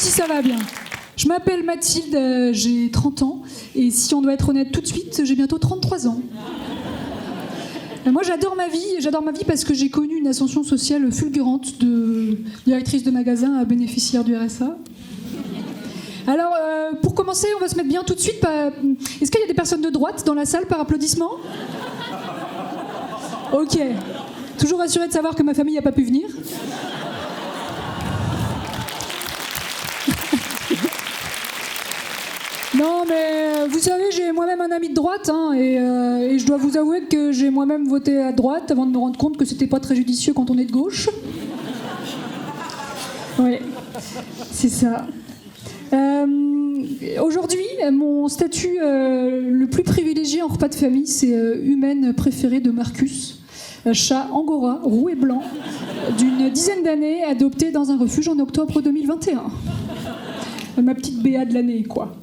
si ça va bien. Je m'appelle Mathilde, j'ai 30 ans, et si on doit être honnête tout de suite, j'ai bientôt 33 ans. Moi, j'adore ma vie parce que j'ai connu une ascension sociale fulgurante de directrice de magasin à bénéficiaire du RSA. Alors, pour commencer, on va se mettre bien tout de suite. Est-ce qu'il y a des personnes de droite dans la salle par applaudissement ? Ok. Toujours rassurée de savoir que ma famille n'a pas pu venir. Non, mais vous savez, j'ai moi-même un ami de droite, hein, et je dois vous avouer que j'ai moi-même voté à droite avant de me rendre compte que c'était pas très judicieux quand on est de gauche. Ouais, c'est ça. Aujourd'hui, mon statut le plus privilégié en repas de famille, c'est humaine préférée de Marcus, chat angora, roux et blanc, d'une dizaine d'années, adopté dans un refuge en octobre 2021. Ma petite béa de l'année, quoi.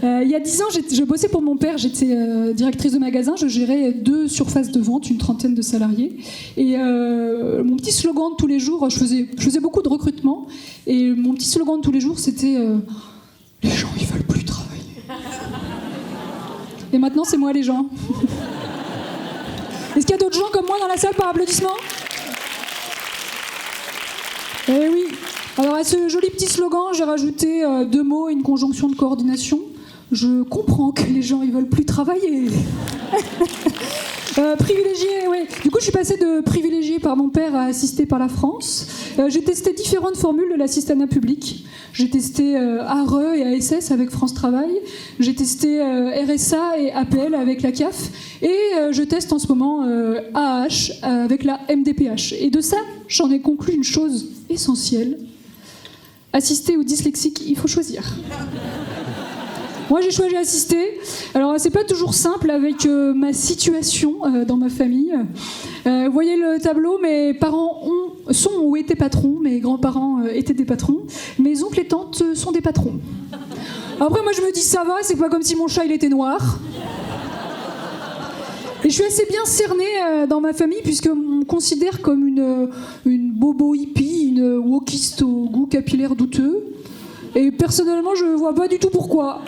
Il y a 10 ans, je bossais pour mon père, j'étais directrice de magasin, je gérais 2 surfaces de vente, une trentaine de salariés. Et mon petit slogan de tous les jours, je faisais beaucoup de recrutement, et mon petit slogan de tous les jours, c'était les gens, ils veulent plus travailler. Et maintenant, c'est moi les gens. Est-ce qu'il y a d'autres gens comme moi dans la salle par applaudissement ? Eh oui. Alors à ce joli petit slogan, j'ai rajouté 2 mots et une conjonction de coordination. Je comprends que les gens ils veulent plus travailler. Privilégié, oui. Du coup, je suis passée de privilégié par mon père à assisté par la France. J'ai testé différentes formules de l'assistanat public. J'ai testé ARE et ASS avec France Travail. J'ai testé RSA et APL avec la CAF. Et je teste en ce moment AH avec la MDPH. Et de ça, j'en ai conclu une chose essentielle. Assisté ou dyslexique, il faut choisir. Moi, j'ai choisi assister. Alors, c'est pas toujours simple avec ma situation dans ma famille. Vous voyez le tableau, mes parents sont ou étaient patrons, mes grands-parents étaient des patrons, mes oncles et tantes sont des patrons. Après, moi, je me dis, ça va, c'est pas comme si mon chat, il était noir. Et je suis assez bien cernée dans ma famille, puisqu'on me considère comme une bobo hippie, une wokiste au goût capillaire douteux. Et personnellement, je vois pas du tout pourquoi.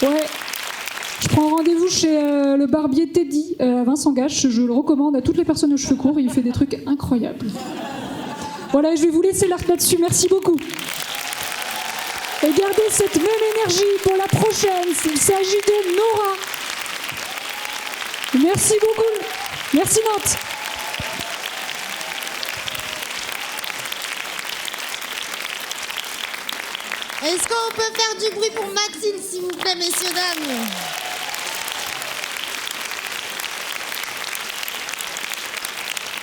Ouais. Je prends rendez-vous chez le barbier Teddy à Vincent Gache. Je le recommande à toutes les personnes aux cheveux courts. Il fait des trucs incroyables. Voilà, je vais vous laisser l'arc là-dessus. Merci beaucoup. Et gardez cette même énergie pour la prochaine. Il s'agit de Nora. Merci beaucoup. Merci Nantes. Est-ce qu'on peut faire du bruit pour Maxime, s'il vous plaît, messieurs, dames ?